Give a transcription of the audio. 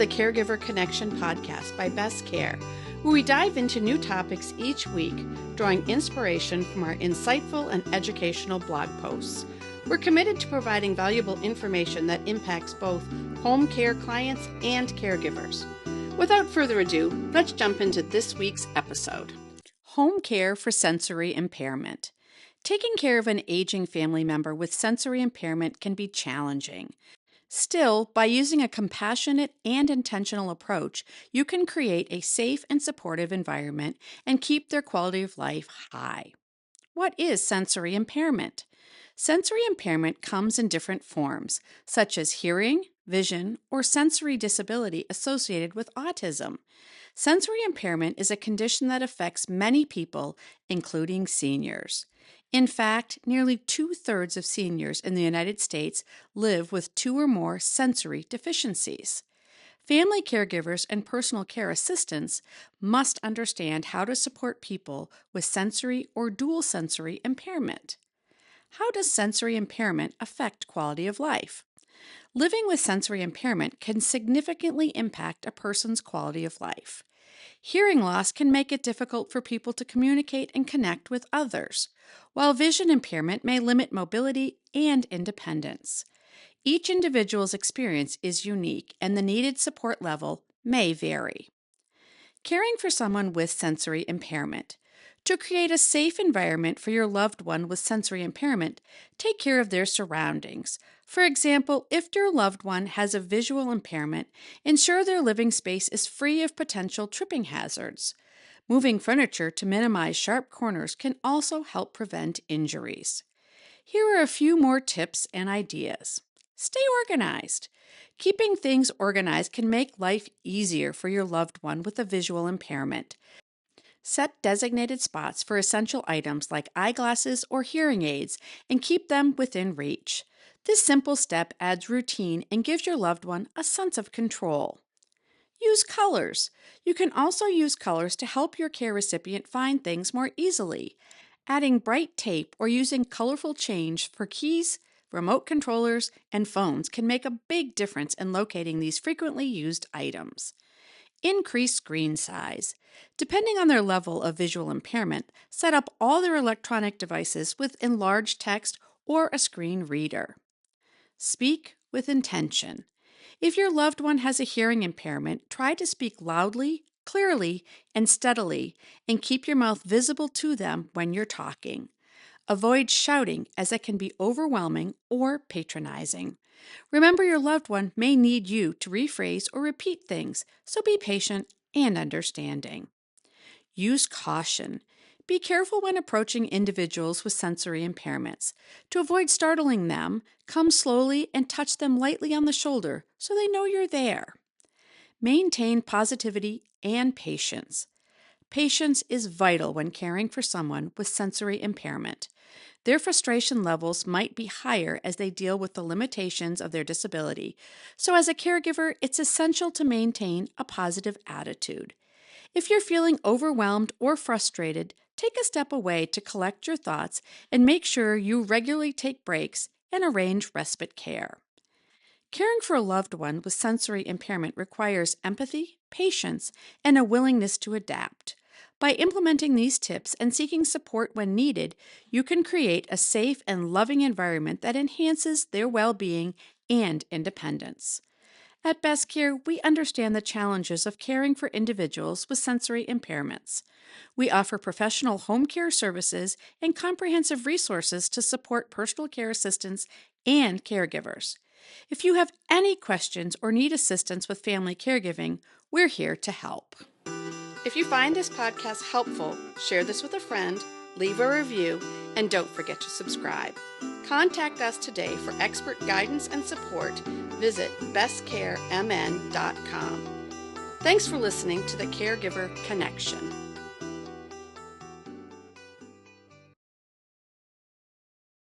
the Caregiver Connection podcast by Best Care, where we dive into new topics each week, drawing inspiration from our insightful and educational blog posts. We're committed to providing valuable information that impacts both home care clients and caregivers. Without further ado, let's jump into this week's episode. Home care for sensory impairment. Taking care of an aging family member with sensory impairment can be challenging. Still, by using a compassionate and intentional approach, you can create a safe and supportive environment and keep their quality of life high. What is sensory impairment? Sensory impairment comes in different forms, such as hearing, vision, or sensory disability associated with autism. Sensory impairment is a condition that affects many people, including seniors. In fact, nearly 2/3 of seniors in the United States live with 2 or more sensory deficiencies. Family caregivers and personal care assistants must understand how to support people with sensory or dual sensory impairment. How does sensory impairment affect quality of life? Living with sensory impairment can significantly impact a person's quality of life. Hearing loss can make it difficult for people to communicate and connect with others, while vision impairment may limit mobility and independence. Each individual's experience is unique, and the needed support level may vary. Caring for someone with sensory impairment. To create a safe environment for your loved one with sensory impairment, take care of their surroundings. For example, if your loved one has a visual impairment, ensure their living space is free of potential tripping hazards. Moving furniture to minimize sharp corners can also help prevent injuries. Here are a few more tips and ideas. Stay organized. Keeping things organized can make life easier for your loved one with a visual impairment. Set designated spots for essential items like eyeglasses or hearing aids and keep them within reach. This simple step adds routine and gives your loved one a sense of control. Use colors. You can also use colors to help your care recipient find things more easily. Adding bright tape or using colorful change for keys, remote controllers, and phones can make a big difference in locating these frequently used items. Increase screen size. Depending on their level of visual impairment, set up all their electronic devices with enlarged text or a screen reader. Speak with intention. If your loved one has a hearing impairment, try to speak loudly, clearly, and steadily, and keep your mouth visible to them when you're talking. Avoid shouting, as it can be overwhelming or patronizing. Remember, your loved one may need you to rephrase or repeat things, so be patient and understanding. Use caution. Be careful when approaching individuals with sensory impairments. To avoid startling them, come slowly and touch them lightly on the shoulder so they know you're there. Maintain positivity and patience. Patience is vital when caring for someone with sensory impairment. Their frustration levels might be higher as they deal with the limitations of their disability, so as a caregiver, it's essential to maintain a positive attitude. If you're feeling overwhelmed or frustrated, take a step away to collect your thoughts and make sure you regularly take breaks and arrange respite care. Caring for a loved one with sensory impairment requires empathy, patience, and a willingness to adapt. By implementing these tips and seeking support when needed, you can create a safe and loving environment that enhances their well-being and independence. At Best Care, we understand the challenges of caring for individuals with sensory impairments. We offer professional home care services and comprehensive resources to support personal care assistants and caregivers. If you have any questions or need assistance with family caregiving, we're here to help. If you find this podcast helpful, share this with a friend, leave a review, and don't forget to subscribe. Contact us today for expert guidance and support. Visit bestcaremn.com. Thanks for listening to the Caregiver Connection.